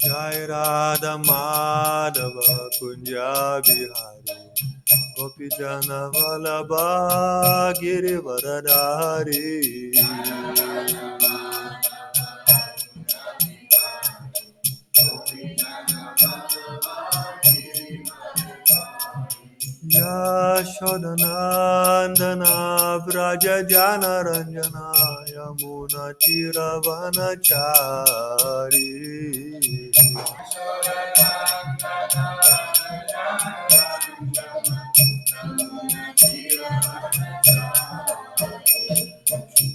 Jai Radha Madhava Kunja Bihari Gopi Jana Vallabha Girivaradhari Yashodanandana Vraja Jana Ranjana Yamuna Tiravanachari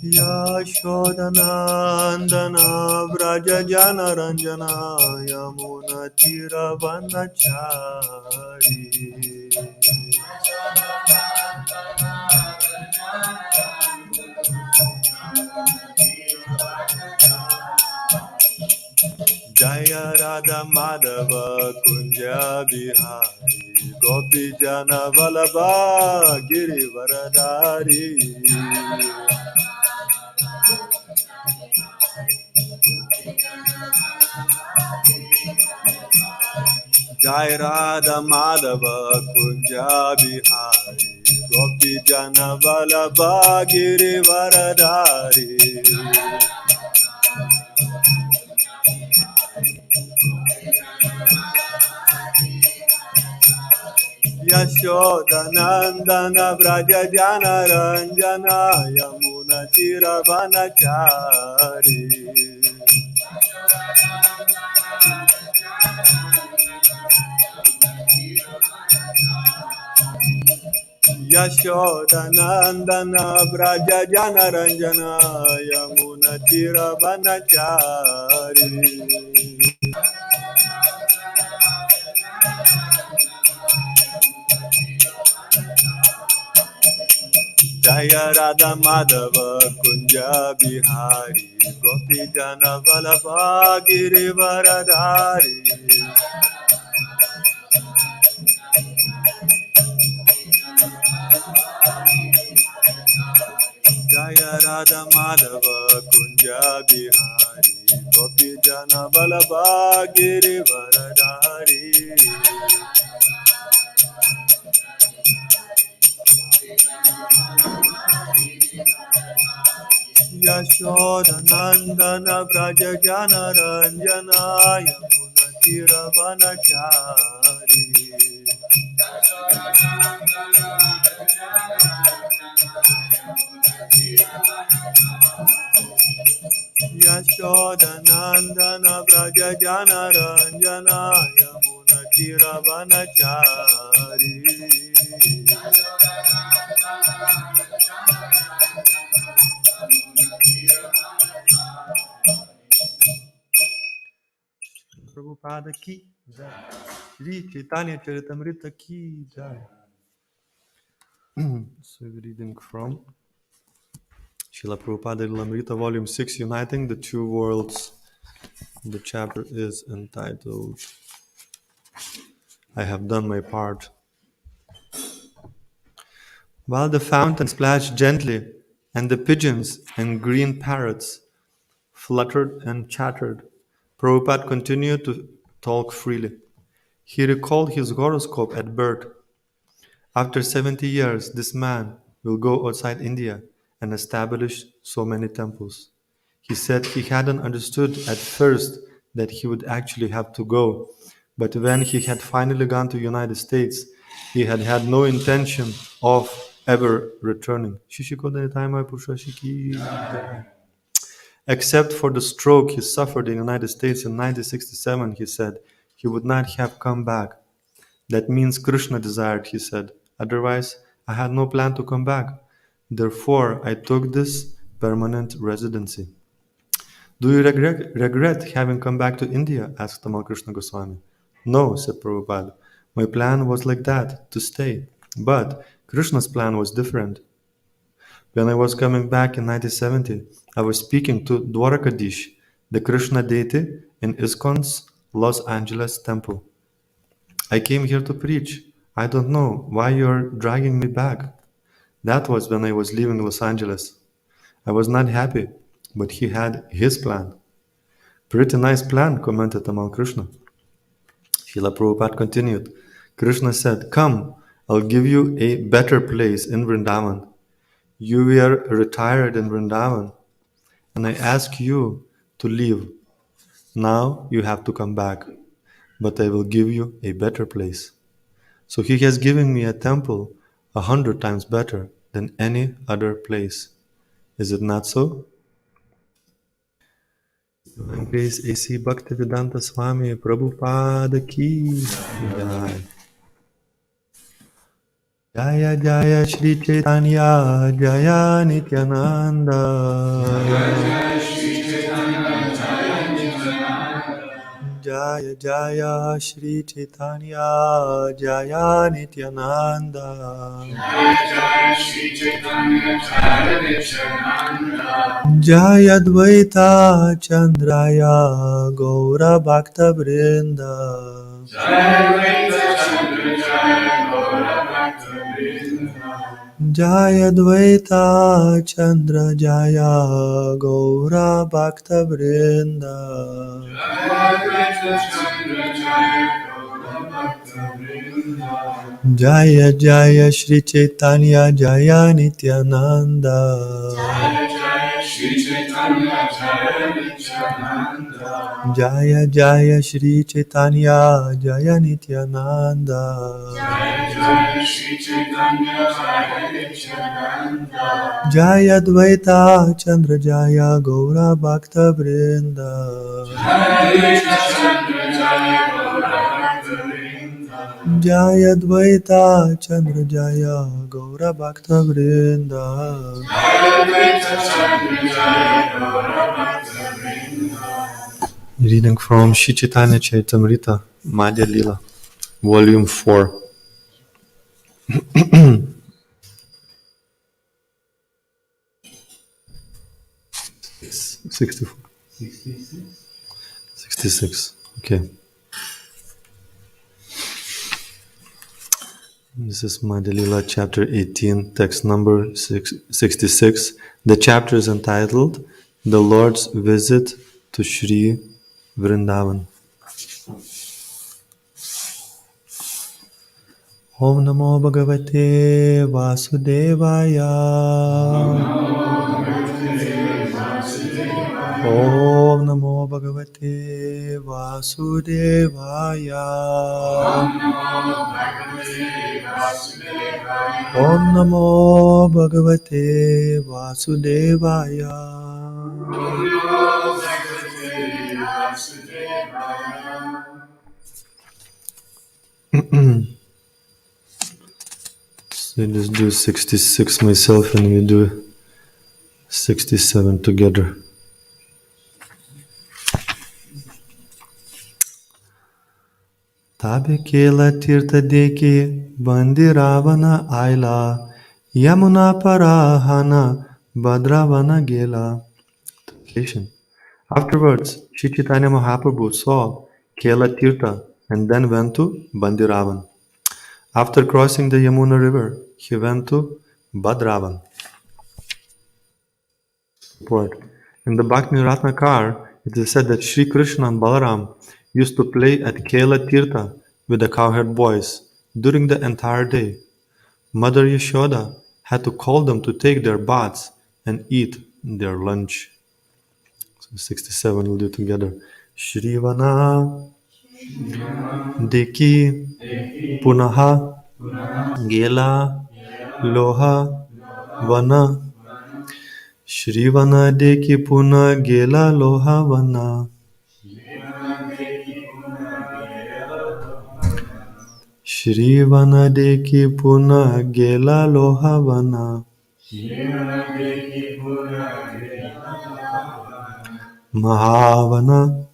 Yashodanandana Vraja Jana Ranjana Yamuna Tiravanachari Jaya Radha Madhava Kunja Bihari Gopi Jana Vallabha Girivaradhari Jai Radha Madhava Kunja Bihari Gopi Jana Vallabha Girivaradhari Yashodanandana Vraja Jana Ranjana Yamuna Tiravanachari Yashodanandana Vraja Jana Ranjana Yamuna Tiravanachari Jaya Radha Madhava Kunja Bihari Gopi Jana Vallabha Girivaradhari Jaya Radha Madhava Kunja Bihari Gopi Jana Vallabha Girivaradhari Yashodanandana Vraja Jana Ranjana Yamuna Tiravanachari Yashodanandana Vraja Jana Ranjana Yamuna Tiravanachari Prabhupada ki jai. Shri Caitanya Caritamrta ki jai. So we're reading from Srila Prabhupada Lilamrita Volume 6, Uniting the Two Worlds. The chapter is entitled, I have done my part. While the fountain splashed gently, and the pigeons and green parrots fluttered and chattered, Prabhupada continued to talk freely. He recalled his horoscope at birth. After 70 years, this man will go outside India and establish so many temples. He said he hadn't understood at first that he would actually have to go, but when he had finally gone to United States, he had had no intention of ever returning. Except for the stroke he suffered in the United States in 1967, he said, he would not have come back. That means Krishna desired, he said. Otherwise, I had no plan to come back. Therefore, I took this permanent residency. Do you regret having come back to India? Asked Tamal Krishna Goswami. No, said Prabhupada. My plan was like that, to stay. But Krishna's plan was different. When I was coming back in 1970, I was speaking to Dwarakadish, the Krishna deity in ISKCON's Los Angeles temple. I came here to preach. I don't know why you're dragging me back. That was when I was leaving Los Angeles. I was not happy, but he had his plan. Pretty nice plan, commented Tamal Krishna. Srila Prabhupada continued. Krishna said, Come, I'll give you a better place in Vrindavan. You were retired in Vrindavan, and I ask you to leave. Now you have to come back, but I will give you a better place. So he has given me a temple 100 times better than any other place. Is it not so? Grace A.C. Bhaktivedanta Swami Prabhupada ki jai. Jaya Jaya Shri Chaitanya Jaya Nityananda Jaya Jaya Shri Chaitanya Jaya Nityananda Jaya Dvaita Chandraya Gaura Bhakta Vrinda Jaya Dvaita Chandra Jaya Gaura Bhakta Vrinda Jaya Jaya Shri Chaitanya Jaya Nityananda Jaya Jaya Shri Chaitanya Jaya Nityananda Jaya Dvaita Chandra Jaya Gaura Bhakta Vrinda Jaya Dvaita Chandra Jaya Gaura Bhakta Vrinda Reading from Shri Chaitanya Charitamrta, Madhya Lila, Volume 4. Sixty-four. 66. Okay. This is Madhya Lila, chapter 18, text number 66. The chapter is entitled The Lord's Visit to Sri Vrindavan. Om Namo Bhagavate Vasudevaya. Om Namo Bhagavate Vasudevaya. Om Namo Bhagavate Vasudevaya. So I just do 66 myself and we do 67 together. Tabe kela tirta deki bandi ravana aila yamuna parahana badravana gela. Translation. Afterwards, Sri Chaitanya Mahaprabhu saw Kela Tirtha and then went to Bandiravan. After crossing the Yamuna river, he went to Badravan. Report. In the Bhakti Ratnakar, it is said that Sri Krishna and Balaram used to play at Kela Tirtha with the cowherd boys during the entire day. Mother Yashoda had to call them to take their baths and eat their lunch. So 67 we'll do together. Shrivana Deki Punaha Gela Loha Vana Shrivana Deki Puna Gela Loha Vana Shrivana Deki Puna Gela Loha Vana Mahavana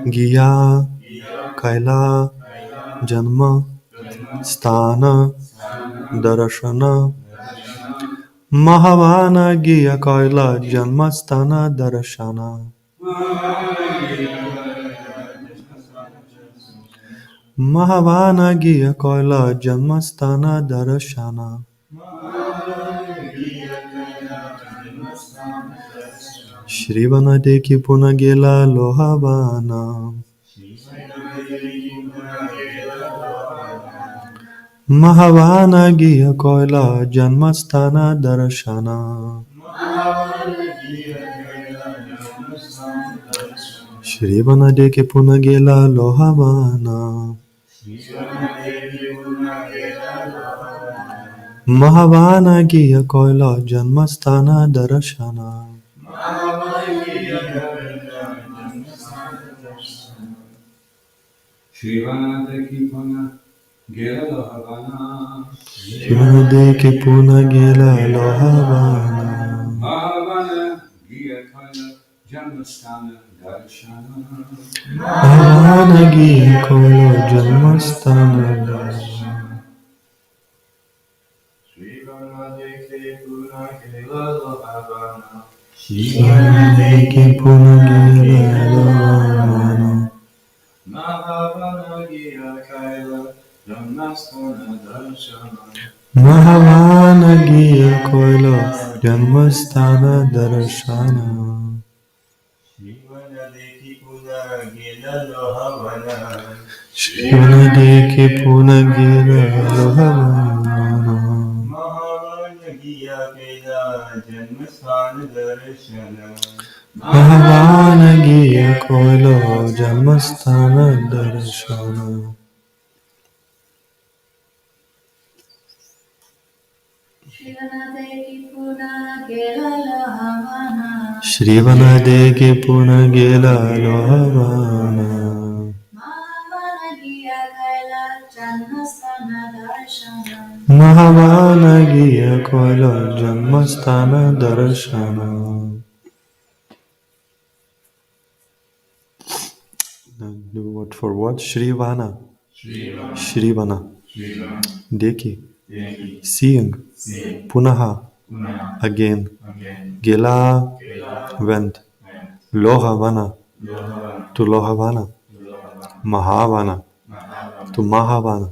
Giya Kaila Janma Sthana Darashana Mahavana Giya Kaila Janmastana Darashana Mahavana Giya Kaila Janmastana Darashana श्रीवना देखी पुन्हा गेला लोहावाना महावाना गिया कोयला जन्मस्थाना दर्शना श्रीवना देखी पुन्हा गेला लोहावाना महावाना गिया कोयला जन्मस्थाना दर्शना श्रीवना देखी पुन्हा गेला लोहावाना श्रीवना देखी पुन्हा गेला लोहावाना महावाना गिया कोयला जन्मस्थान दर्शना महावाना गिया कोयला जन्मस्थान दर्शना श्रीवना देखी पुन्हा गेला लोहावाना श्रीवना देखी पुन्हा गेला लोहावाना महावाना गिया कोयला जन्मस्थान दर्शना महावाना गिया कोयला जन्मस्थान दर्शना श्रीवना देखी पुन्हा गेला लोहावाना श्रीवना देखी पुन्हा गेला लोहावाना महावाना गिया कोयला जन्मस्थान दर्शना महावाना गिया कोयला जन्मस्थान दर्शना श्रीवना देखी पुन्हा गेला लोहावाना महावाना गिया कोयला जन्मस्थान दर्शना Do word for word. Shrivana. Shrivana. Deki. Seeing. Punaha. Again. Gela. Went. Lohavana. To Lohavana. Mahavana. To Mahavana.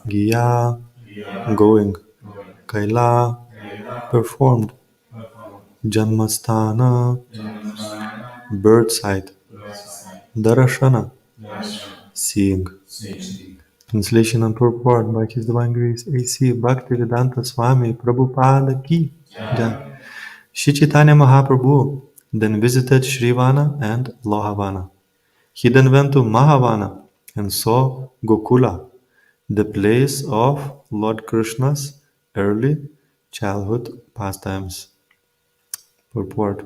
Giya. Going. Kaila. Performed. Janmasthana. Bird site. Darashana. Seeing. Translation and purport by His Divine Grace A.C. Bhaktivedanta Swami Prabhupada Ki Jai. Shri Chaitanya Mahaprabhu then visited Shrivana and Lohavana. He then went to Mahavana and saw Gokula, the place of Lord Krishna's early childhood pastimes. Purport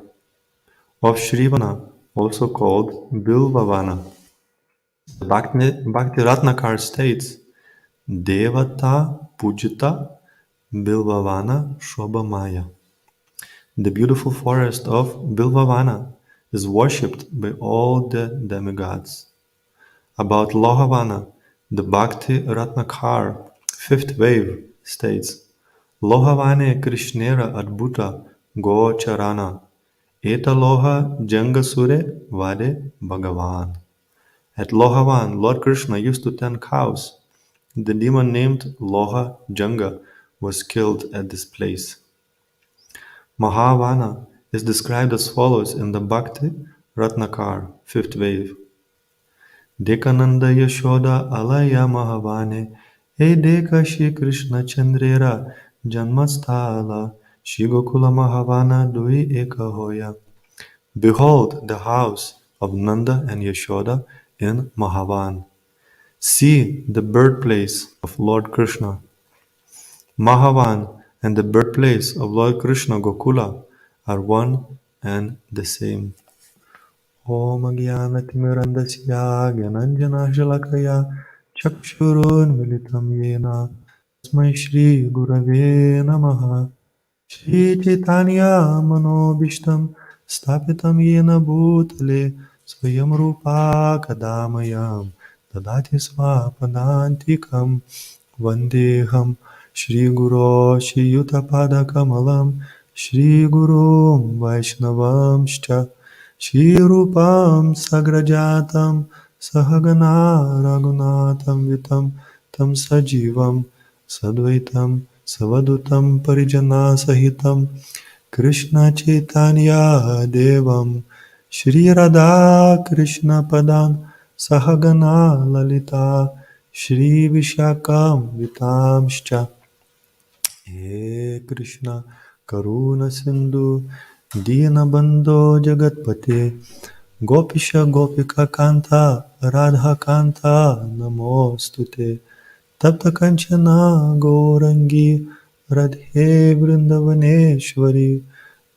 of Shrivana, also called Bilvavana. Bhakti Ratnakar states, Devata Pujita Bilvavana Shobhamaya. The beautiful forest of Bilvavana is worshipped by all the demigods. About Lohavana, the Bhakti Ratnakar, fifth wave, states, Lohavane Krishnera Adbhuta Gocharana Eta Loha Jangasure Vade Bhagavan. At Lohavan, Lord Krishna used to tend cows. The demon named Loha Janga was killed at this place. Mahavana is described as follows in the Bhakti Ratnakar, fifth wave. Dekananda Yashoda Alaya Mahavane Hey Deka Shri Krishna Chandrera Janmasthala Shri Gokula Mahavana Dui Eka Hoya. Behold the house of Nanda and Yashoda in Mahavan. See the birthplace of Lord Krishna. Mahavan and the birthplace of Lord Krishna Gokula are one and the same. Om Gyanatimirandasya Gyananjana Shalakaya Chakshurun Militam Yena Tasmai Shri Gurave Namaha. Shri Caitanya Manobishtam Stapitam Yena Bhutale Swayam Rupa Kadamayam Dadati Swapadantikam Vandeham Shri Guru Shri Yutapada Kamalam Shri Guru Vaishnavamscha Shri Rupam Sagrajatam Sahagana Raghunatham Vitam Tam Sajivam Sadvaitam Savadutam Parijana Sahitam Krishna Caitanya Devam Shri Radha Krishna Padan Sahagana Lalita Shri Vishakam Vitamscha He Krishna Karuna Sindhu Dinabandho Jagatpate Gopisha Gopika Kanta Radha Kanta Namostute Tapta Kanchana Gaurangi Radhe Vrindavaneshwari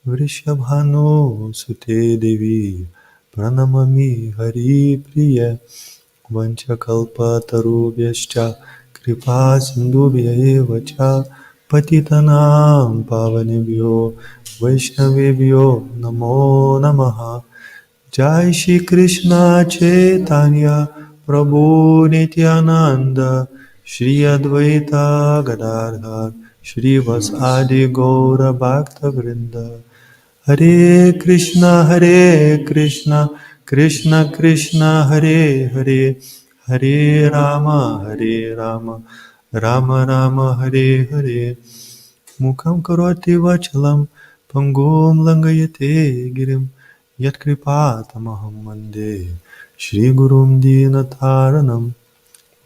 Vrishabhanu Sute Devi Pranamami Hari Priya Vanchakalpa Tarubhyascha Kripa Sindhubhya eva cha Patitanam Pavanebhyo Vaishnavebhyo Namo Namaha Jai Shri Krishna Chaitanya Prabhu Nityananda Shri Advaita Gadadhar Shri Vasadi Gaura Bhakta Vrinda Hare Krishna Krishna Krishna Hare Hare Hare Rama Rama Rama Hare Hare Mukam karoti vachalam pangum langayate girim yat kripatamaham mande Shri Gurum Dinataranam.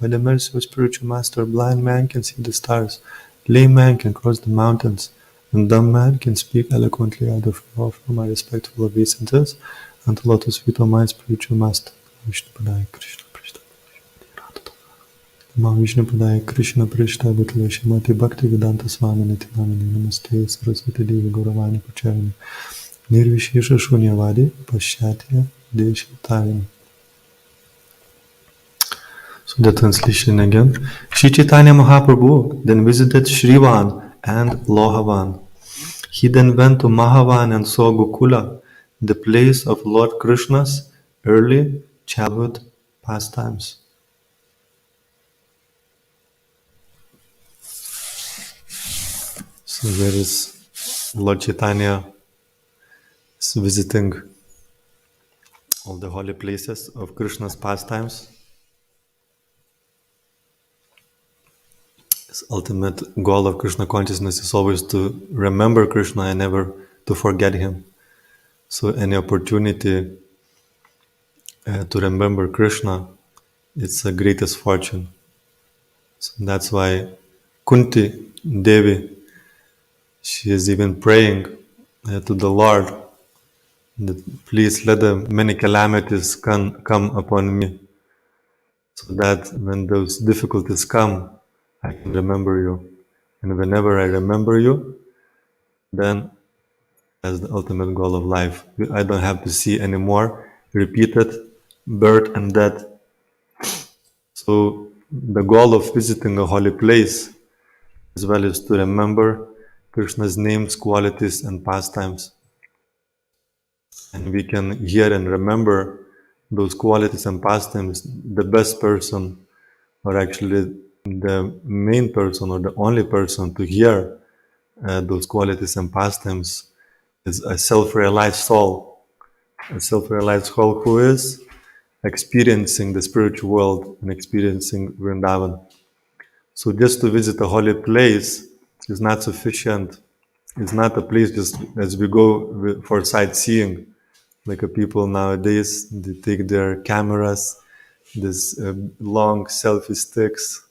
By the mercy of spiritual master, a blind man can see the stars, lame man can cross the mountains, and dumb man can speak eloquently. I therefore offer my respectful obeisances unto lotus feet of my spiritual master, Vishnupadaya Krishna Prishta. Ma Vishnupadaya Krishna Prishta Bhutale Shrimati Bhakti Vedanta Swami Niti Namini Namaste Saraswati Devi Gauravani Pacharani Nirvishesha Shunyavadi Paschatya Deshatayani. So the translation again. Sri Chaitanya Mahaprabhu then visited Shrivan and Lohavan. He then went to Mahavan and saw Gokula, the place of Lord Krishna's early childhood pastimes. So there is Lord Chaitanya is visiting all the holy places of Krishna's pastimes. His ultimate goal of Krishna consciousness is always to remember Krishna and never to forget him. So any opportunity to remember Krishna, it's the greatest fortune. So that's why Kunti Devi, she is even praying to the Lord that please let the many calamities come upon me, so that when those difficulties come, I can remember you. And whenever I remember you, then that's the ultimate goal of life. I don't have to see anymore repeated birth and death. So the goal of visiting a holy place as well is to remember Krishna's names, qualities, and pastimes. And we can hear and remember those qualities and pastimes. The best person, or actually the main person, or the only person to hear those qualities and pastimes is a self-realized soul. A self-realized soul who is experiencing the spiritual world and experiencing Vrindavan. So just to visit a holy place is not sufficient. It's not a place just as we go for sightseeing. Like people nowadays, they take their cameras, this long selfie sticks,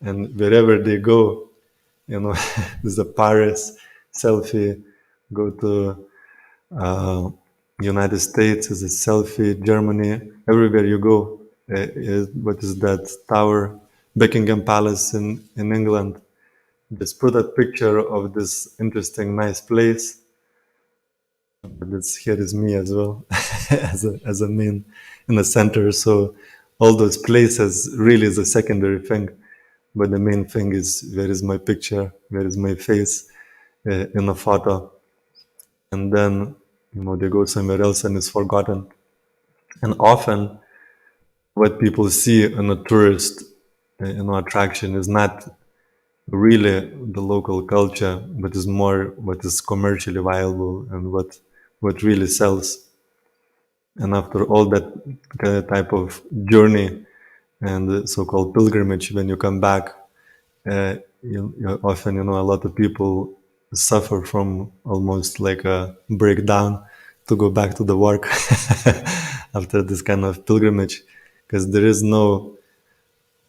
and wherever they go, there's a Paris selfie. Go to United States is a selfie. Germany, everywhere you go, what is that tower? Buckingham Palace in England. Just put a picture of this interesting, nice place. But here is me as well, as a main in the center. So all those places really is a secondary thing, but the main thing is where is my picture, where is my face in a photo, and then they go somewhere else and it's forgotten. And often, what people see in a tourist attraction is not really the local culture, but is more what is commercially viable and what really sells. And after all that type of journey and the so-called pilgrimage, when you come back, often a lot of people suffer from almost like a breakdown to go back to the work after this kind of pilgrimage, because there is no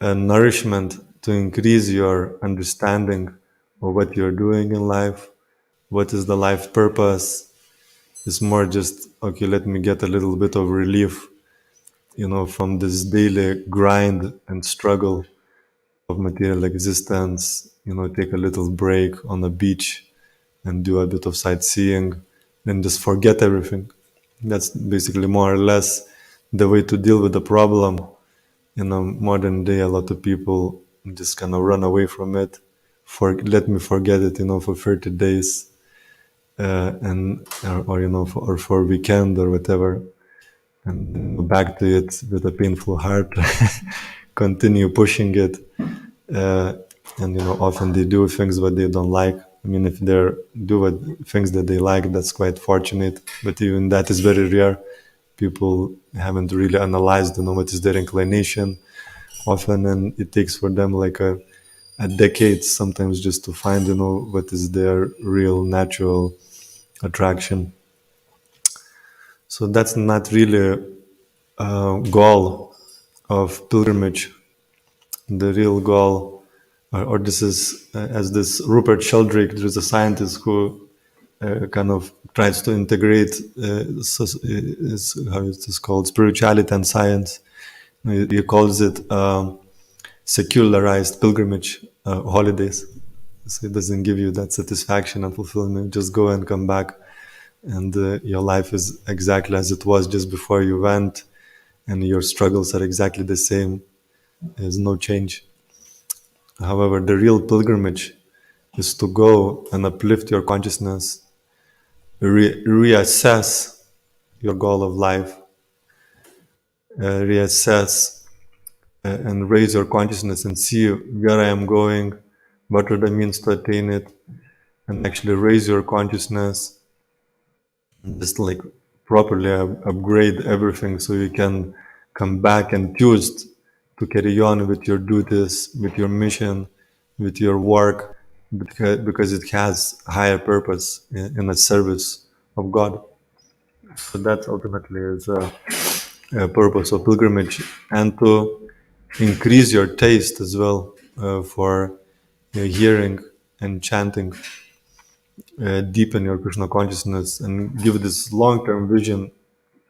nourishment to increase your understanding of what you're doing in life, what is the life purpose. It's more just, okay, let me get a little bit of relief, from this daily grind and struggle of material existence, take a little break on the beach and do a bit of sightseeing and just forget everything. That's basically more or less the way to deal with the problem. In a modern day, a lot of people just kind of run away from it. Let me forget it, for 30 days, and or or for a weekend or whatever, and back to it with a painful heart. Continue pushing it, uh, and often they do things that they don't like. I mean, if they do things that they like, that's quite fortunate. But even that is very rare. People haven't really analyzed, what is their inclination often, and it takes for them like a decade sometimes just to find, what is their real natural attraction. So that's not really a goal of pilgrimage. The real goal, or this is, as this Rupert Sheldrake, there's a scientist who kind of tries to integrate, how is this called, spirituality and science. He calls it secularized pilgrimage holidays. So it doesn't give you that satisfaction and fulfillment. Just go and come back, and your life is exactly as it was just before you went, and your struggles are exactly the same. There's no change. However, the real pilgrimage is to go and uplift your consciousness, reassess your goal of life, reassess and raise your consciousness and see where I am going, what are the means to attain it, and actually raise your consciousness, and just like properly upgrade everything so you can come back enthused to carry on with your duties, with your mission, with your work, because it has higher purpose in the service of God. So that ultimately is a purpose of pilgrimage, and to increase your taste as well for hearing and chanting, deepen your Krishna consciousness, and give this long-term vision,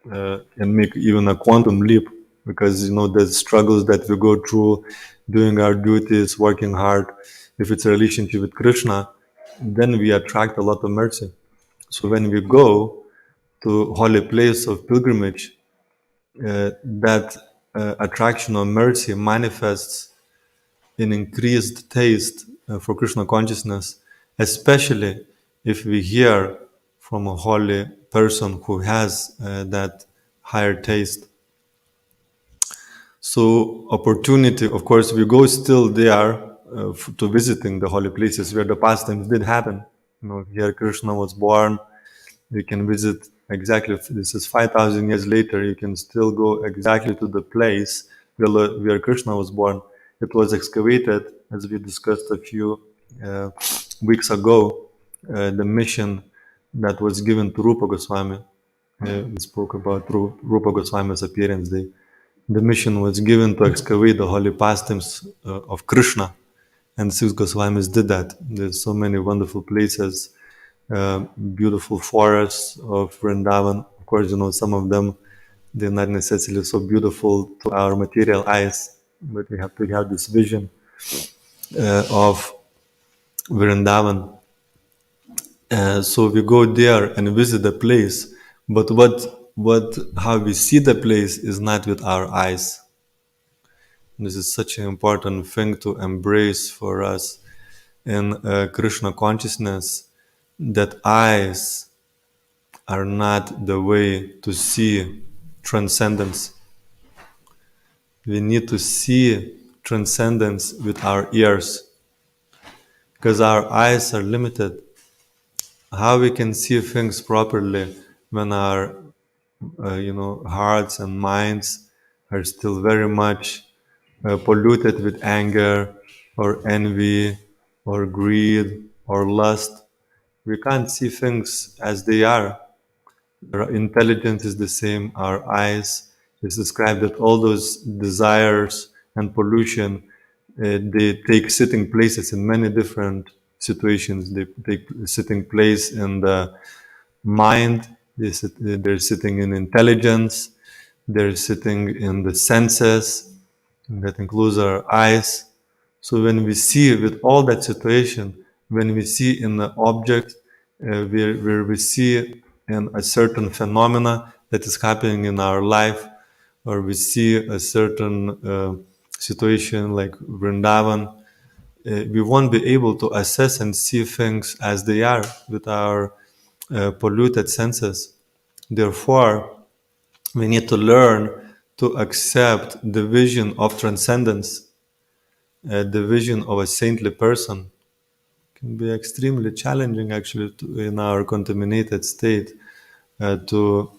and make even a quantum leap, because the struggles that we go through, doing our duties, working hard, if it's a relationship with Krishna, then we attract a lot of mercy. So when we go to holy place of pilgrimage, that attraction of mercy manifests in increased taste for Krishna consciousness, especially if we hear from a holy person who has that higher taste. So opportunity, of course, we go still there to visiting the holy places where the pastimes did happen. Here Krishna was born. You can visit exactly, this is 5,000 years later, you can still go exactly to the place where Krishna was born. It was excavated, as we discussed a few weeks ago, the mission that was given to Rupa Goswami. We spoke about Rupa Goswami's appearance day. The mission was given to excavate the holy pastimes of Krishna, and six Goswamis did that. There's so many wonderful places, beautiful forests of Vrindavan. Of course, some of them, they're not necessarily so beautiful to our material eyes, but we have to have this vision of Vrindavan. So we go there and visit the place, but how we see the place is not with our eyes. This is such an important thing to embrace for us in Krishna consciousness, that eyes are not the way to see transcendence. We need to see transcendence with our ears, because our eyes are limited. How we can see things properly when our hearts and minds are still very much polluted with anger or envy or greed or lust. We can't see things as they are. Our intelligence is the same, our eyes. It's described that all those desires and pollution, they take sitting places in many different situations. They take sitting place in the mind, they're sitting in intelligence, they're sitting in the senses, and that includes our eyes. So when we see with all that situation, when we see in the object, where we see in a certain phenomena that is happening in our life, or we see a certain situation like Vrindavan, we won't be able to assess and see things as they are with our polluted senses. Therefore, we need to learn to accept the vision of transcendence, the vision of a saintly person. Can be extremely challenging actually in our contaminated state to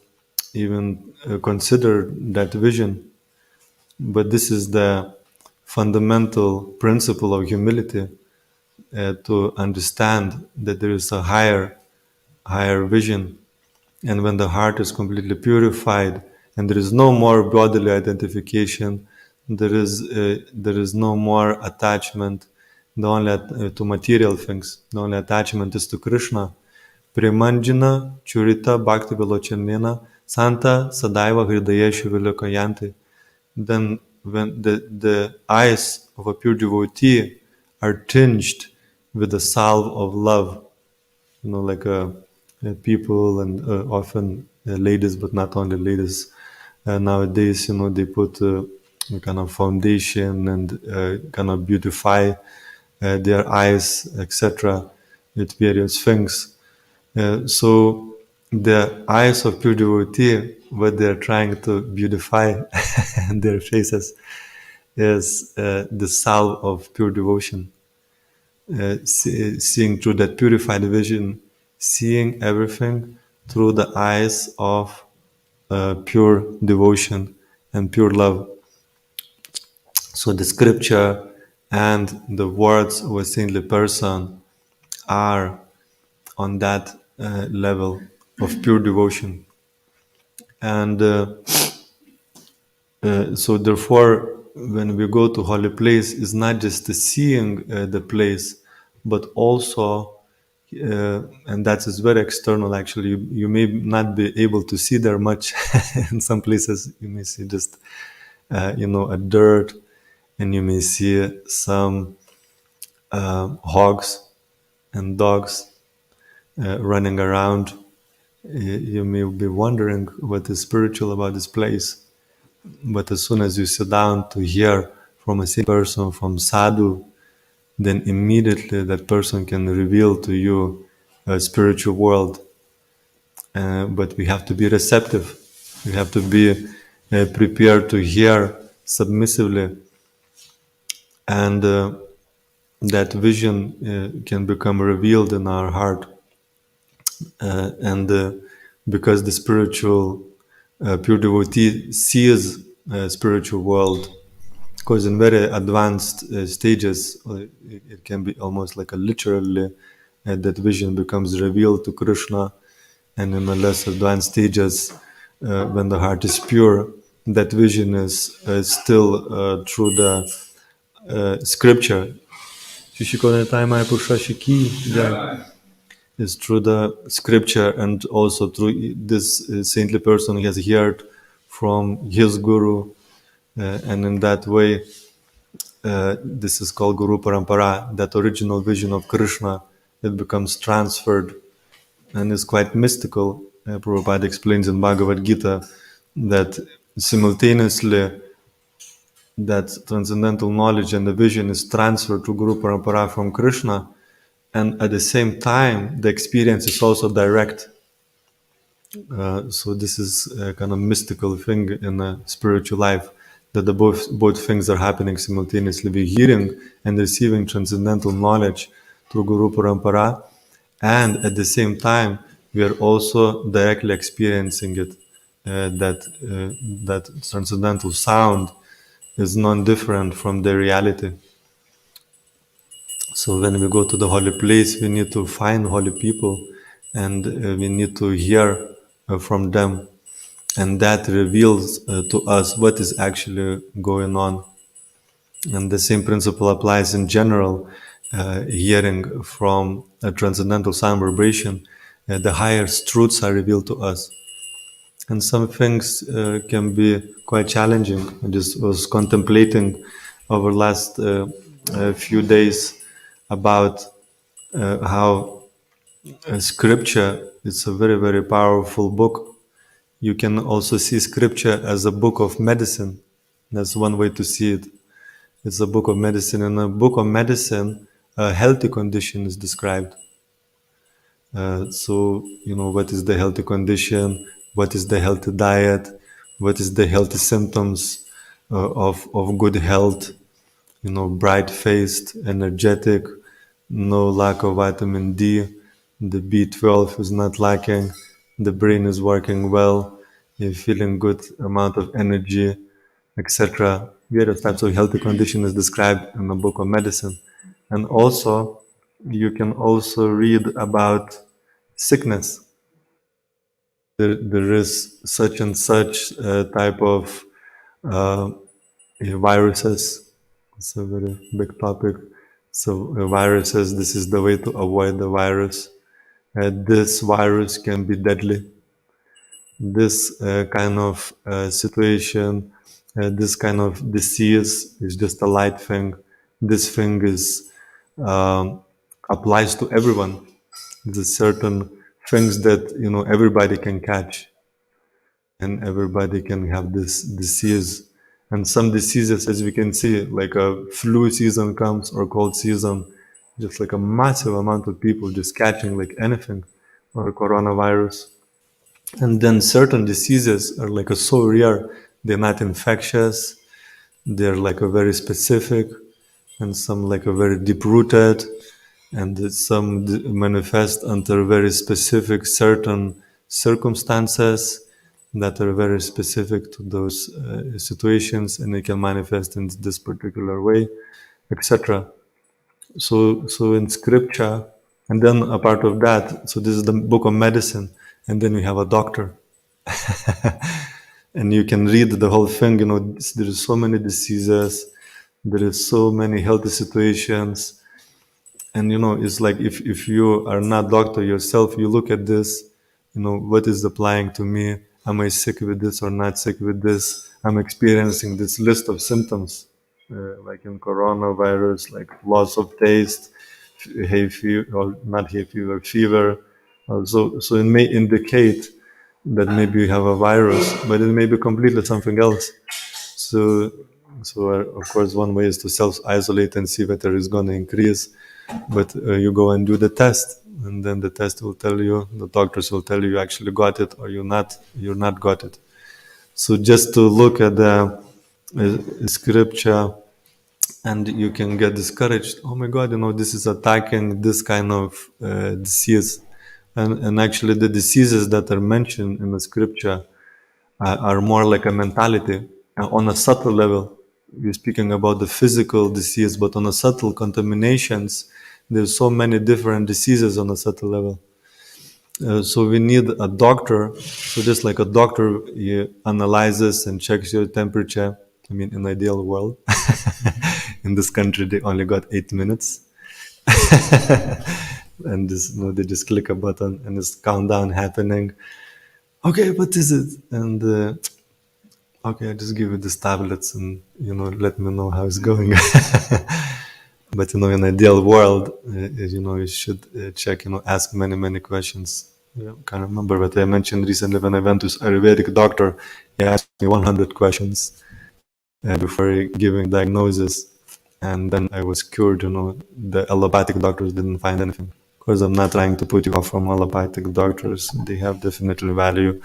even consider that vision. But this is the fundamental principle of humility, to understand that there is a higher vision. And when the heart is completely purified and there is no more bodily identification, there is no more attachment to material things. The only attachment is to Krishna. Primanjina Churita Bhakti Vilochanena Santa Sadaiva Hridayeshu Vilokayanti. Then when the eyes of a pure devotee are tinged with the salve of love, like people and often ladies, but not only ladies. Nowadays, they put a kind of foundation and kind of beautify their eyes, etc., with various things. So the eyes of pure devotee, what they're trying to beautify their faces is the salve of pure devotion. Seeing through that purified vision, seeing everything through the eyes of pure devotion and pure love. So the scripture and the words of a saintly person are on that level of pure devotion. And so therefore, when we go to holy place, it's not just the seeing the place, but also, and that is very external actually, you may not be able to see there much. In some places you may see just a dirt, and you may see some hogs and dogs running around. You may be wondering what is spiritual about this place. But as soon as you sit down to hear from a single person, from sadhu, then immediately that person can reveal to you a spiritual world. But we have to be receptive. We have to be prepared to hear submissively. And that vision can become revealed in our heart. And because the spiritual pure devotee sees spiritual world, because in very advanced stages, it can be almost like a literally that vision becomes revealed to Krishna, and in the less advanced stages, when the heart is pure, that vision is still through the scripture. Is through the scripture, and also through this saintly person he has heard from his guru, and in that way this is called Guru Parampara, that original vision of Krishna. It becomes transferred and is quite mystical. Prabhupada explains in Bhagavad Gita that simultaneously that transcendental knowledge and the vision is transferred to Guru Parampara from Krishna, and at the same time the experience is also direct. So this is a kind of mystical thing in a spiritual life, that the both things are happening simultaneously. We're hearing and receiving transcendental knowledge through Guru Parampara, and at the same time we are also directly experiencing it. That transcendental sound is non-different from the reality. So when we go to the holy place, we need to find holy people, and we need to hear from them, and that reveals to us what is actually going on. And the same principle applies in general. Hearing from a transcendental sound vibration, the highest truths are revealed to us. And some things can be quite challenging. I just was contemplating over last few days about how scripture is a very, very powerful book. You can also see scripture as a book of medicine. That's one way to see it. It's a book of medicine. In a book of medicine, a healthy condition is described. So, what is the healthy condition? What is the healthy diet? What is the healthy symptoms of good health? Bright-faced, energetic, no lack of vitamin D, the B12 is not lacking, the brain is working well, you're feeling good amount of energy, etc. Various types of healthy condition is described in the book of medicine. And also, you can also read about sickness. There is such and such type of viruses. It's a very big topic. So viruses, this is the way to avoid the virus. This virus can be deadly. This kind of situation, this kind of disease is just a light thing. This thing is applies to everyone. There's certain things that everybody can catch, and everybody can have this disease. And some diseases, as we can see, like a flu season comes or cold season, just like a massive amount of people just catching like anything, or coronavirus. And then certain diseases are like so rare, they're not infectious, they're like a very specific, and some like a very deep rooted, and some manifest under very specific certain circumstances that are very specific to those situations, and they can manifest in this particular way, etc. So in scripture, and then a part of that, so this is the book of medicine, and then we have a doctor. And you can read the whole thing. There is so many diseases, there is so many healthy situations, and it's like if you are not doctor yourself, you look at this, what is applying to me? Am I sick with this or not sick with this? I'm experiencing this list of symptoms, like in coronavirus, like loss of taste, hay fever, or not hay fever, fever. So it may indicate that maybe you have a virus, but it may be completely something else. So, of course, one way is to self-isolate and see whether it's going to increase. But you go and do the test, and then the test will tell you, the doctors will tell you actually got it or you're not got it. So just to look at the scripture, and you can get discouraged. Oh my God, this is attacking this kind of disease. And actually the diseases that are mentioned in the scripture are more like a mentality on a subtle level. We're speaking about the physical disease, but on a subtle contaminations, there's so many different diseases on a subtle level. So we need a doctor. So just like a doctor, he analyzes and checks your temperature. I mean, in ideal world, in this country, they only got 8 minutes. And this, they just click a button and this countdown happening. Okay, what is it? And okay, I just give you these tablets and let me know how it's going. But in ideal world, you should check, ask many questions. Can't remember, but I mentioned recently when I went to Ayurvedic doctor, he asked me 100 questions before giving diagnosis, and then I was cured. The allopathic doctors didn't find anything. Of course, I'm not trying to put you off from allopathic doctors; they have definitely value,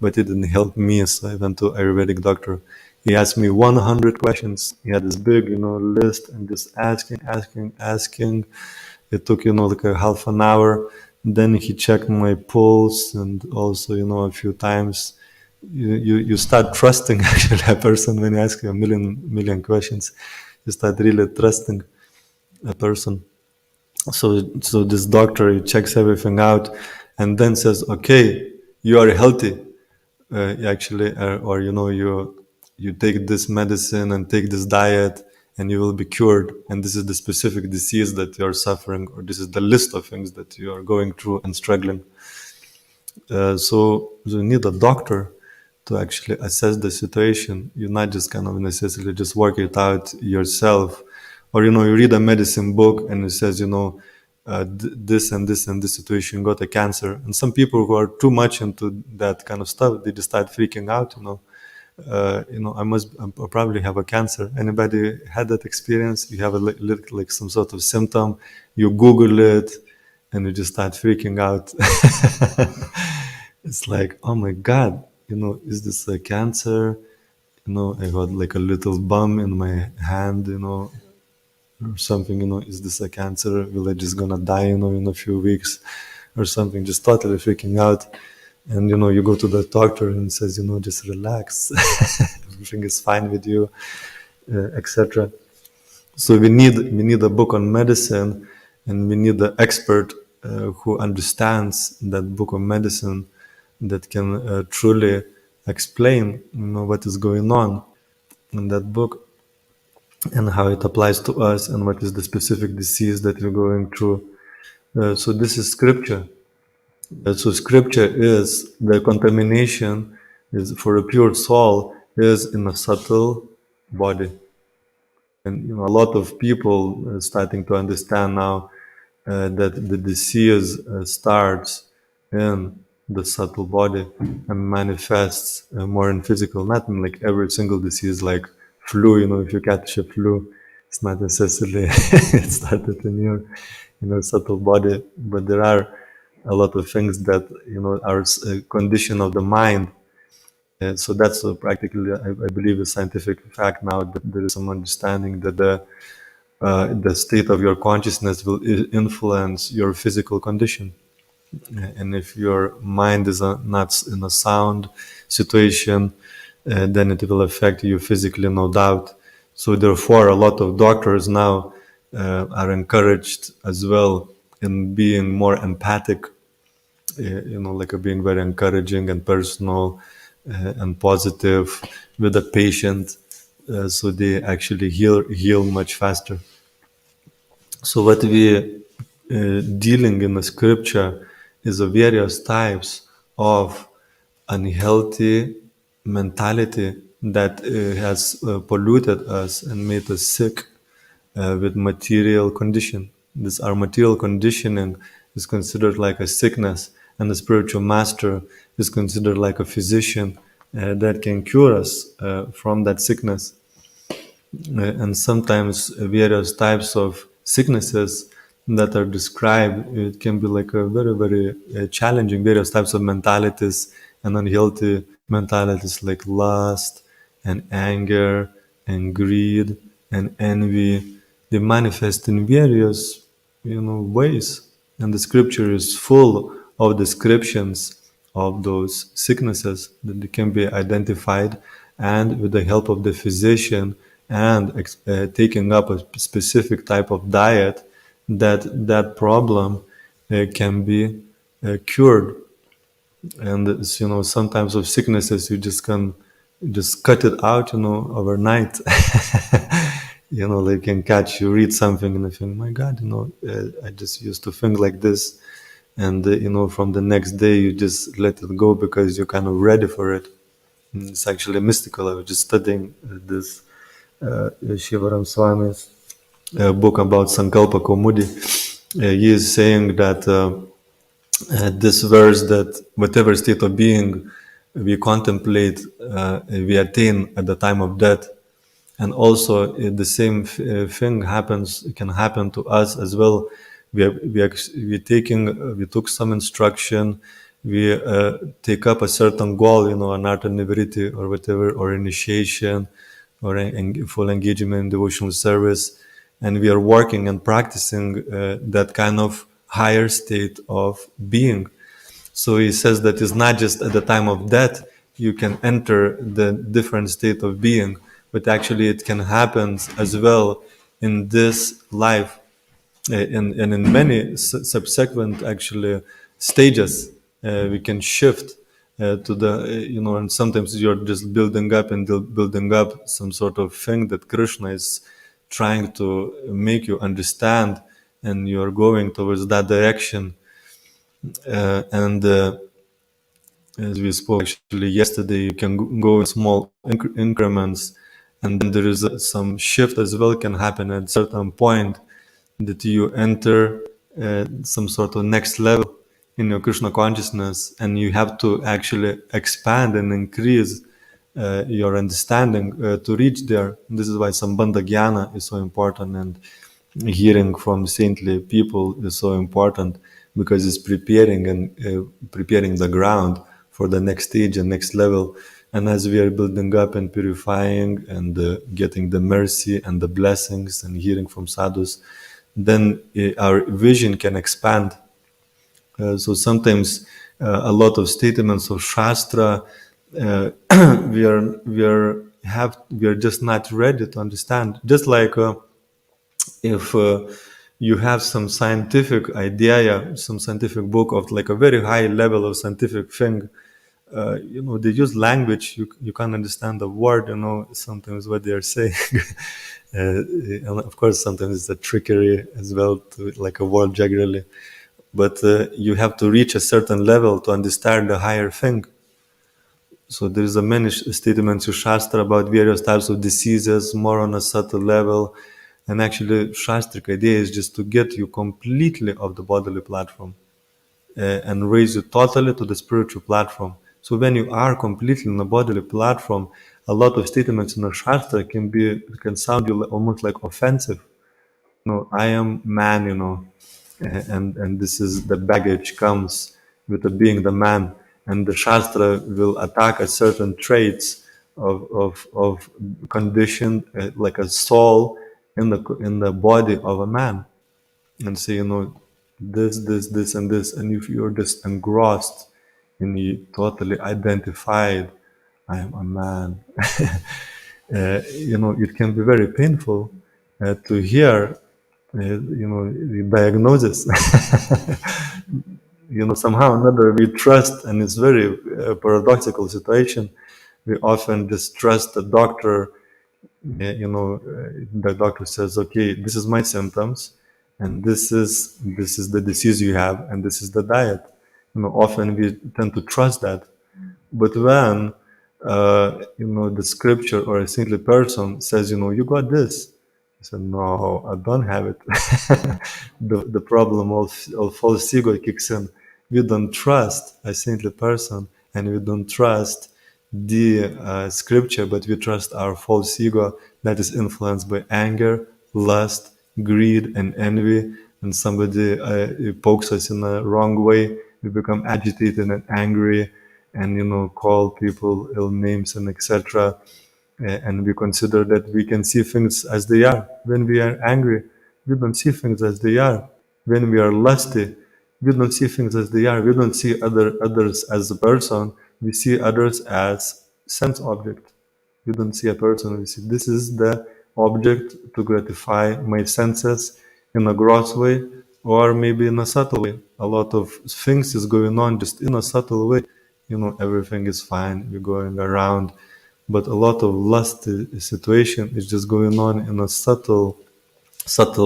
but it didn't help me. So I went to Ayurvedic doctor. He asked me 100 questions. He had this big, list, and just asking. It took, like a half an hour. Then he checked my pulse, and also, a few times. You start trusting actually a person when you ask you a million questions. You start really trusting a person. So this doctor, he checks everything out, and then says, "Okay, you are healthy, actually, or you take this medicine and take this diet, and you will be cured. And this is the specific disease that you are suffering, or this is the list of things that you are going through and struggling." So you need a doctor to actually assess the situation. You're not just kind of necessarily just work it out yourself, or you read a medicine book and it says this and this and this situation got a cancer, and some people who are too much into that kind of stuff, they just start freaking out. I probably have a cancer. Anybody had that experience? You have like some sort of symptom, you Google it, and you just start freaking out. It's like, oh my God, is this a cancer? I got like a little bump in my hand, or something, is this a cancer? Will I just gonna die, in a few weeks or something? Just totally freaking out. And, you go to the doctor and says, just relax. Everything is fine with you, etc. So we need a book on medicine, and we need an expert who understands that book of medicine, that can truly explain what is going on in that book, and how it applies to us, and what is the specific disease that we're going through. So this is scripture. So scripture is the contamination is for a pure soul is in a subtle body. And a lot of people are starting to understand now that the disease starts in the subtle body and manifests more in physical. Not in like every single disease, like flu. If you catch a flu, it's not necessarily it started in your subtle body, but there are a lot of things that are a condition of the mind. So that's practically, I believe, a scientific fact now, that there is some understanding that the state of your consciousness will influence your physical condition. And if your mind is not in a sound situation, then it will affect you physically, no doubt. So therefore, a lot of doctors now are encouraged as well in being more empathic, like being very encouraging and personal and positive with the patient, so they actually heal much faster. So what we dealing in the scripture is of various types of unhealthy mentality that has polluted us and made us sick with material condition. This our material conditioning is considered like a sickness, and the spiritual master is considered like a physician that can cure us from that sickness. And sometimes various types of sicknesses that are described, it can be like a very, very challenging. Various types of mentalities and unhealthy mentalities, like lust and anger and greed and envy, they manifest in various ways. And the scripture is full of descriptions of those sicknesses that they can be identified, and with the help of the physician and taking up a specific type of diet, that problem can be cured. And sometimes of sicknesses you just can just cut it out overnight. They can catch you read something and you think, my God, I just used to think like this, and from the next day you just let it go because you're kind of ready for it. And it's actually mystical. I was just studying this Shivaram Swami's book about Sankalpa Kaumudi. He is saying that this verse, that whatever state of being we contemplate, we attain at the time of death. And also the same thing can happen to us as well. We took some instruction, we take up a certain goal, an art and nivriti or whatever, or initiation, or full engagement in devotional service, and we are working and practicing that kind of higher state of being. So he says that it's not just at the time of death you can enter the different state of being, but actually it can happen as well in this life. and in many subsequent actually stages we can shift to the and sometimes you're just building up and building up some sort of thing that Krishna is trying to make you understand, and you're going towards that direction. And as we spoke actually yesterday, you can go in small increments, and then there is some shift as well can happen at a certain point, that you enter some sort of next level in your Krishna consciousness, and you have to actually expand and increase your understanding to reach there. This is why Sambandha Jnana is so important, and hearing from saintly people is so important, because it's preparing and preparing the ground for the next stage and next level. And as we are building up and purifying and getting the mercy and the blessings and hearing from sadhus, then our vision can expand. So sometimes a lot of statements of Shastra, we are just not ready to understand. Just like if you have some scientific idea, some scientific book of like a very high level of scientific thing, they use language, you can't understand the word, sometimes what they are saying. And of course, sometimes it's a trickery as well, to like a word generally. But you have to reach a certain level to understand the higher thing. So there is a many statements in Shastra about various types of diseases, more on a subtle level. And actually, Shastric idea is just to get you completely off the bodily platform and raise you totally to the spiritual platform. So when you are completely on the bodily platform, a lot of statements in the Shastra can sound you almost like offensive. I am man, and this is the baggage comes with the being the man, and the Shastra will attack a certain traits of condition, like a soul in the body of a man, and say, this, and this, and if you're just engrossed and you totally identified, I am a man, it can be very painful to hear, the diagnosis. Somehow or another we trust, and it's very paradoxical situation. We often distrust the doctor. The doctor says, okay, this is my symptoms, and this is the disease you have, and this is the diet. Often we tend to trust that. But when the scripture or a saintly person says, you got this, I said, no, I don't have it. The problem of false ego kicks in. We don't trust a saintly person, and we don't trust the scripture, but we trust our false ego that is influenced by anger, lust, greed, and envy. And somebody pokes us in a wrong way, we become agitated and angry, and call people ill names and etc. And we consider that we can see things as they are. When we are angry, we don't see things as they are. When we are lusty, we don't see things as they are. We don't see others as a person. We see others as sense object. We don't see a person. We see this is the object to gratify my senses in a gross way, or maybe in a subtle way. A lot of things is going on just in a subtle way. Everything is fine. We're going around, but a lot of lust situation is just going on in a subtle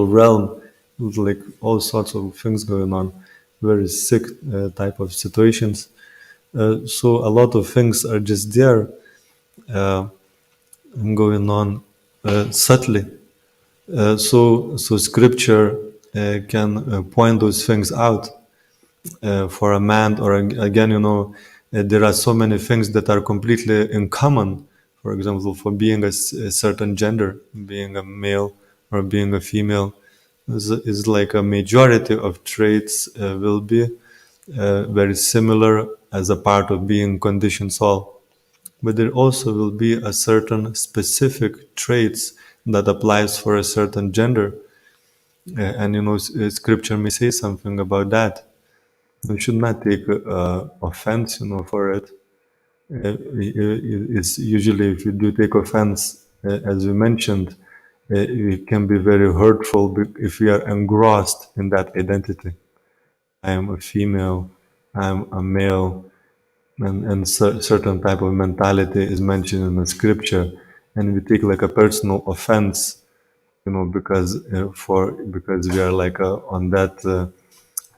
realm, with like all sorts of things going on, very sick type of situations. So a lot of things are just there, uh, going on subtly. So scripture can point those things out for a man, or again, there are so many things that are completely in common. For example, for being a certain gender, being a male or being a female, is like a majority of traits will be very similar as a part of being conditioned soul. But there also will be a certain specific traits that applies for a certain gender. And scripture may say something about that. We should not take offense, for it. It's usually, if you do take offense, as we mentioned, it can be very hurtful if we are engrossed in that identity. I am a female, I am a male, and certain type of mentality is mentioned in the scripture, and we take like a personal offense, because we are like on that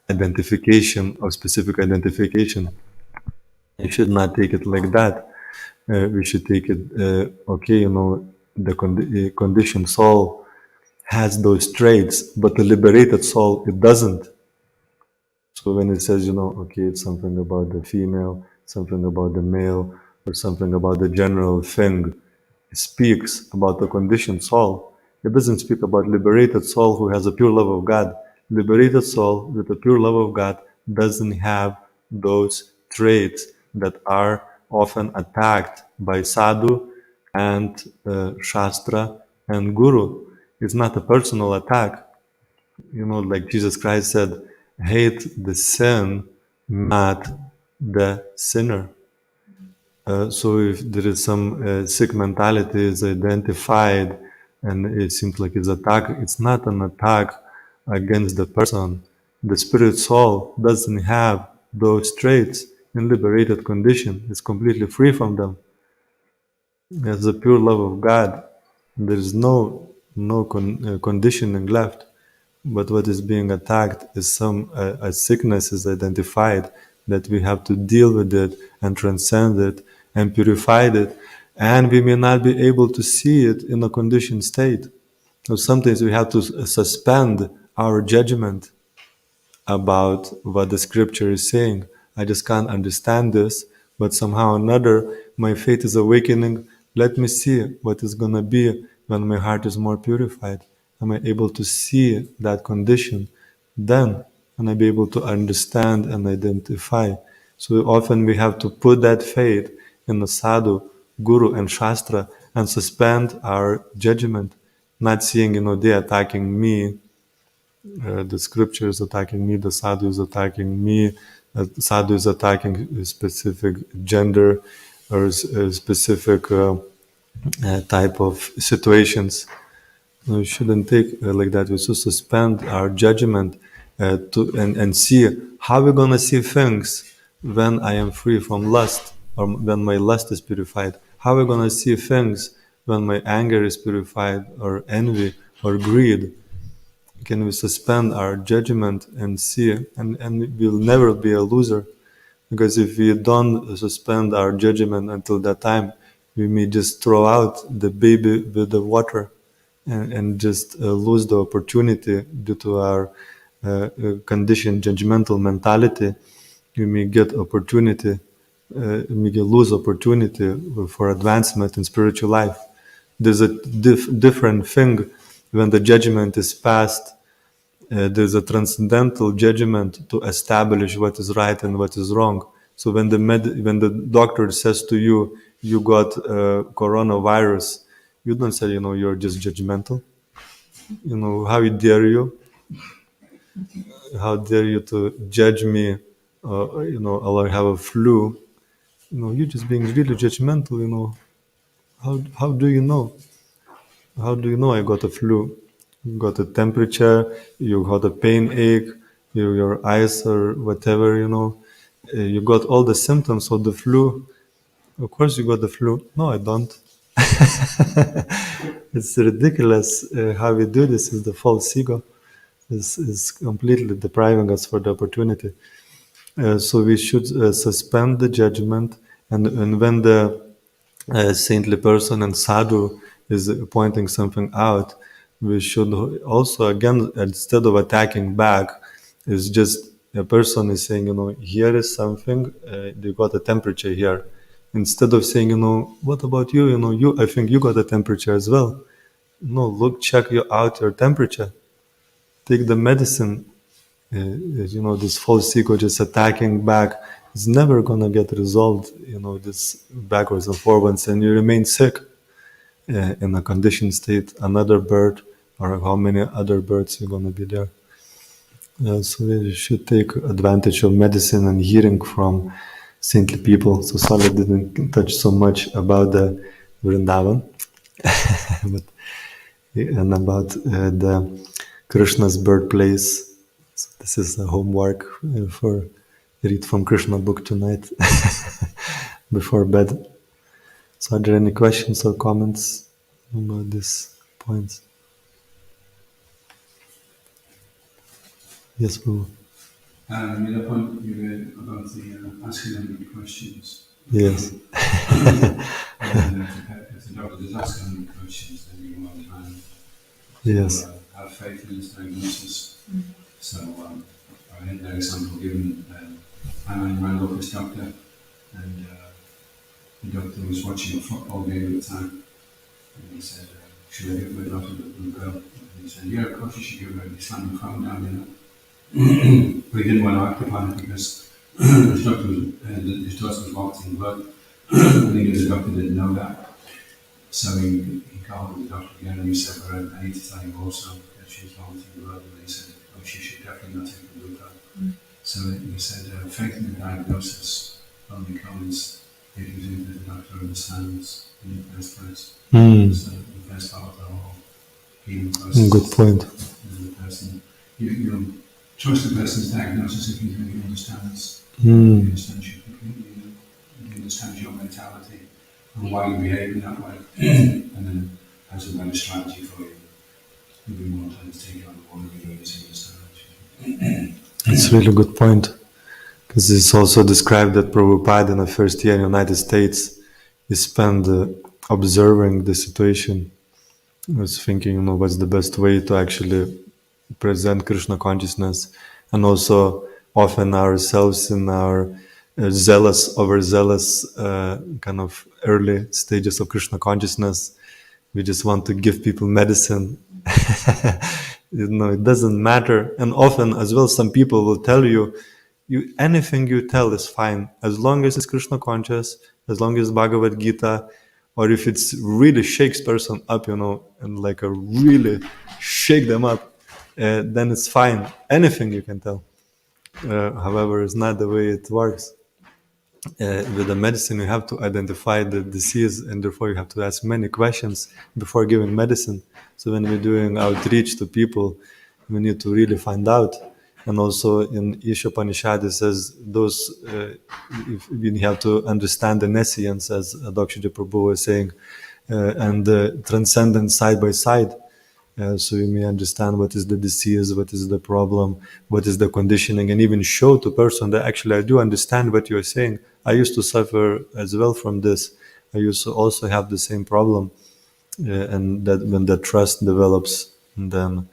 identification or specific identification. You should not take it like that. We should take it, okay, the conditioned soul has those traits, but the liberated soul, it doesn't. So when it says, okay, it's something about the female, something about the male, or something about the general thing, it speaks about the conditioned soul. It doesn't speak about liberated soul who has a pure love of God. Liberated soul with a pure love of God doesn't have those traits that are often attacked by sadhu and shastra and guru. It's not a personal attack. Like Jesus Christ said, hate the sin, not the sinner. So if there is some sick mentality is identified and it seems like it's attack, it's not an attack against the person. The spirit soul doesn't have those traits in liberated condition. It's completely free from them. It has the pure love of God. There is no conditioning left. But what is being attacked is some a sickness is identified that we have to deal with it and transcend it and purify it, and we may not be able to see it in a conditioned state. So sometimes we have to suspend our judgment about what the scripture is saying. I just can't understand this, but somehow or another, my faith is awakening. Let me see what is going to be when my heart is more purified. Am I able to see that condition? Then, and I be able to understand and identify. So often we have to put that faith in the sadhu, guru, and shastra and suspend our judgment, not seeing, they attacking me, the scripture is attacking me, the sadhu is attacking me, sadhu is attacking a specific gender or a specific type of situations. We shouldn't take like that. We should suspend our judgment and see how we're going to see things when I am free from lust or when my lust is purified. How we're going to see things when my anger is purified or envy or greed. Can we suspend our judgment and see, and we'll never be a loser, because if we don't suspend our judgment until that time, we may just throw out the baby with the water and just lose the opportunity due to our conditioned judgmental mentality. We may get opportunity, we may lose opportunity for advancement in spiritual life. There's a different thing when the judgment is passed. There's a transcendental judgment to establish what is right and what is wrong. So when the doctor says to you, you got coronavirus, you don't say, you're just judgmental. How dare you? How dare you to judge me? Or have a flu. You're just being really judgmental. How do you know? How do you know I got a flu? You got a temperature, you got a pain ache, your eyes or whatever, you got all the symptoms of the flu. Of course you got the flu. No, I don't. It's ridiculous how we do this. Is the false ego is completely depriving us for the opportunity. So we should suspend the judgment, and when the saintly person and sadhu is pointing something out, we should also, again, instead of attacking back, is just a person is saying, here is something, you got a temperature here. Instead of saying, what about you? I think you got a temperature as well. No, look, check out your temperature. Take the medicine. This false ego just attacking back is never gonna get resolved. This backwards and forwards, and you remain sick in a conditioned state. Another birth, or how many other births you're gonna be there. So we should take advantage of medicine and hearing from saintly people. So Sala didn't touch so much about the Vrindavan, but and about the Krishna's birthplace. So this is a homework for read from Krishna book tonight before bed. So are there any questions or comments about these points? Yes, Prabhu. The point you made about the asking them questions. Yes. If the doctor does ask them questions, then you want Yes. to have faith in his diagnosis. So I had that example given. I rang up his doctor, and the doctor was watching a football game at the time, and he said, "Should I give my daughter the blue pill?" And he said, "Yeah, of course you should give her." He slammed the phone down, but he didn't want to act upon it because his daughter was vomiting blood. I think the doctor didn't know that. So he called the doctor again and he said, "Well, I need to tell you also that she's vomiting blood." And he said, "Oh, she should definitely not take the blue pill." So he said, faith in the diagnosis only comes if you think that the doctor understands in the first place. So the first part of the whole healing process. Good point. The person, you trust the person's diagnosis if he really understands. He understands you completely. He understands your mentality and why you behave in that way, and then has a better strategy for you. You'll be more time to take on the one you really understand. It's a really good point, because it's also described that Prabhupada in the first year in the United States, he spent observing the situation. He was thinking, what's the best way to actually present Krishna consciousness, and also often ourselves in our overzealous kind of early stages of Krishna consciousness. We just want to give people medicine. It doesn't matter. And often as well, some people will tell you, anything you tell is fine, as long as it's Krishna conscious, as long as Bhagavad Gita, or if it's really shakes person up, and like a really shake them up, then it's fine. Anything you can tell. However, it's not the way it works. With the medicine, you have to identify the disease, and therefore you have to ask many questions before giving medicine. So when we're doing outreach to people, we need to really find out. And also in Ishopanishad it says if we have to understand the nescience, as Dr. Prabhu was saying, and the transcendent side by side. So you may understand what is the disease, what is the problem, what is the conditioning, and even show to person that actually I do understand what you're saying. I used to suffer as well from this. I used to also have the same problem. And that when the trust develops, then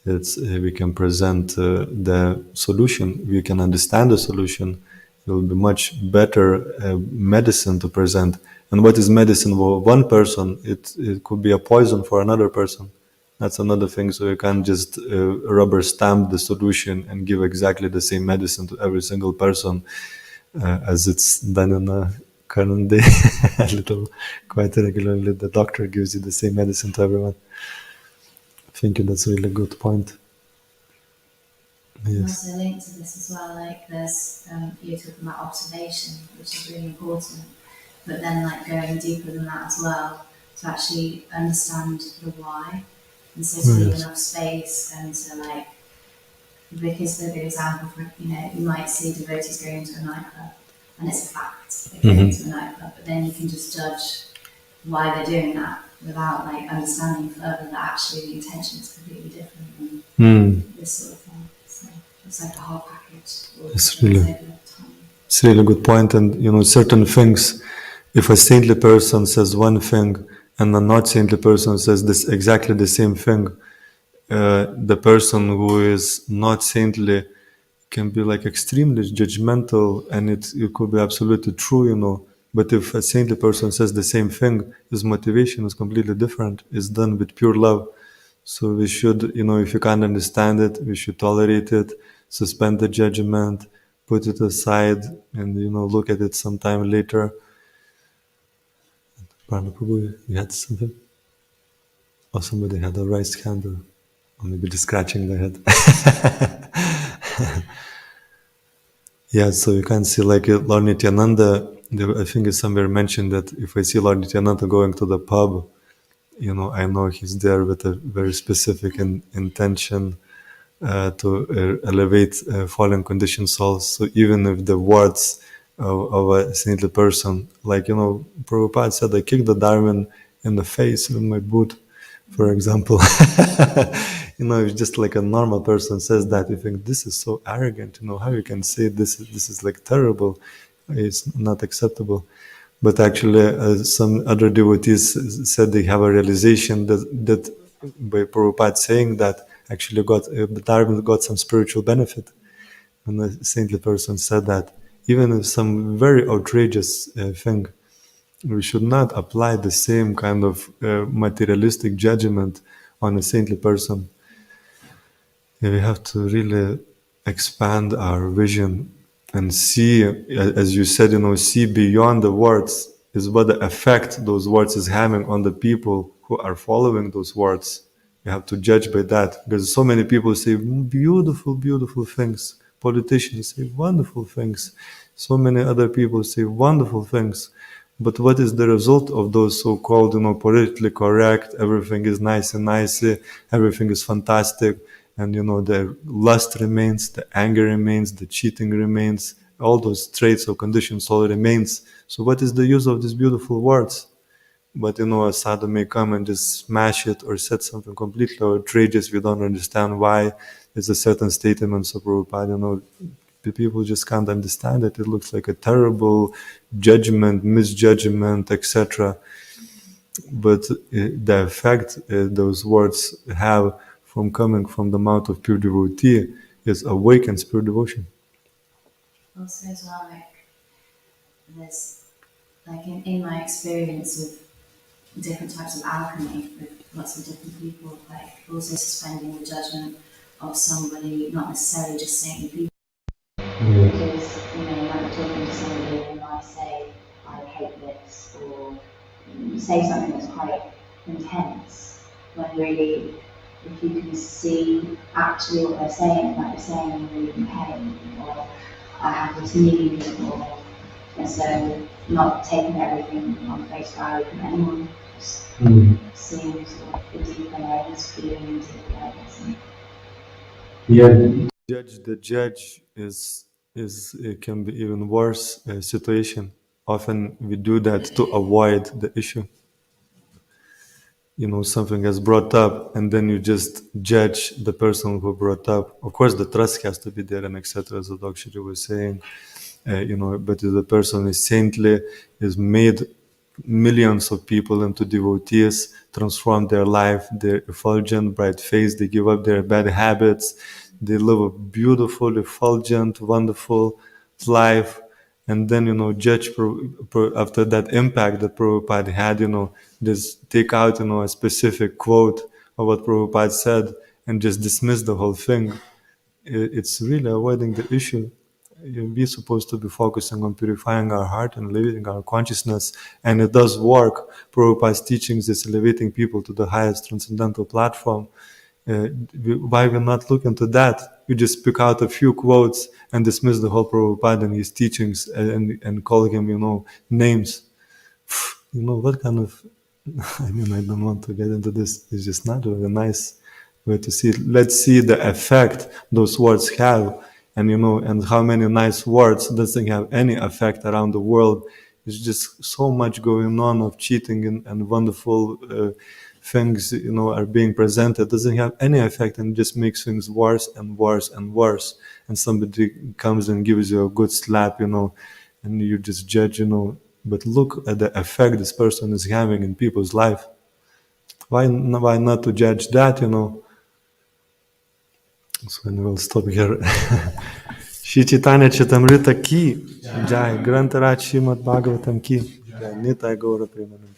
we can present the solution. We can understand the solution. It will be much better medicine to present. And what is medicine for one person? It could be a poison for another person. That's another thing. So you can't just rubber stamp the solution and give exactly the same medicine to every single person as it's done in the current day. Quite regularly, the doctor gives you the same medicine to everyone. I think that's a really good point. Yes. Also linked to this as well, like there's you're talking about observation, which is really important, but then like going deeper than that as well to actually understand the why, and so to leave enough space and to like, because the good example for you might see devotees going into a nightclub and it's a fact they're going to a nightclub, but then you can just judge why they're doing that without like understanding further that actually the intention is completely different and this sort of thing. So it's like a whole package. It's really a good point. And certain things, if a saintly person says one thing and a not saintly person says this exactly the same thing, the person who is not saintly can be like extremely judgmental, and it could be absolutely true, but if a saintly person says the same thing, his motivation is completely different. It's done with pure love. So we should, if you can't understand it, we should tolerate it, suspend the judgment, put it aside, and look at it sometime later. Prabhu, you had something? Or somebody had a raised hand, or maybe just scratching their head. Yeah, so you can see like Lord Nityananda, I think it's somewhere mentioned that if I see Lord Nityananda going to the pub, I know he's there with a very specific intention to elevate fallen conditioned souls. So even if the words of a saintly person, like, Prabhupada said, I kicked the Darwin in the face with my boot, for example. If just like a normal person says that, you think this is so arrogant, how you can say this is like terrible, it's not acceptable. But actually, some other devotees said they have a realization that by Prabhupada saying that actually the Dharma got some spiritual benefit. And the saintly person said that even if some very outrageous thing, we should not apply the same kind of materialistic judgment on a saintly person. We have to really expand our vision and see, as you said, see beyond the words, is what the effect those words is having on the people who are following those words. You have to judge by that, because so many people say beautiful, beautiful things. Politicians say wonderful things. So many other people say wonderful things. But what is the result of those so-called, politically correct, everything is nice and nicey, everything is fantastic, and, the lust remains, the anger remains, the cheating remains, all those traits or conditions all remains. So what is the use of these beautiful words? But, a sadhu may come and just smash it or said something completely outrageous. We don't understand why. It's a certain statement, so Prabhupada, the people just can't understand it. It looks like a terrible judgment, misjudgment, etc. But the effect those words have from coming from the mouth of pure devotee is awakens pure devotion. Also, as well, like there's like in my experience of different types of alchemy with lots of different people, like also suspending the judgment of somebody, not necessarily just saying people. Because, you might be talking to somebody and they might say, I hate this, or say something that's quite intense, when really, if you can see actually what they're saying, like they're saying I'm really in pain, or I have this need, or, and so not taking everything on face value from anyone, just seeing sort of the deeper layers, feeling into the layers. Yeah. The judge is it can be even worse situation. Often we do that to avoid the issue. Something is brought up, and then you just judge the person who brought up. Of course, the trust has to be there, and etc. As the Dr. was saying, but if the person is saintly, is made millions of people into devotees, transform their life, they're effulgent, bright face, they give up their bad habits, they live a beautiful, effulgent, wonderful life, and then, judge after that impact that Prabhupada had, just take out, a specific quote of what Prabhupada said and just dismiss the whole thing. It's really avoiding the issue. We're supposed to be focusing on purifying our heart and elevating our consciousness, and it does work. Prabhupada's teachings is elevating people to the highest transcendental platform. Why we're not looking to that? We just pick out a few quotes and dismiss the whole Prabhupada and his teachings and call him, names. What kind of... I don't want to get into this. It's just not really nice way to see it. Let's see the effect those words have. And how many nice words doesn't have any effect around the world. There's just so much going on of cheating and wonderful things, are being presented. Doesn't have any effect and just makes things worse and worse and worse. And somebody comes and gives you a good slap, and you just judge, But look at the effect this person is having in people's life. Why not to judge that, So we'll stop here. Shri Caitanya Caritamrta ki Jai, Granth Raj Srimad Bhagavatam ki Jai, Nitai Gaura Premanand.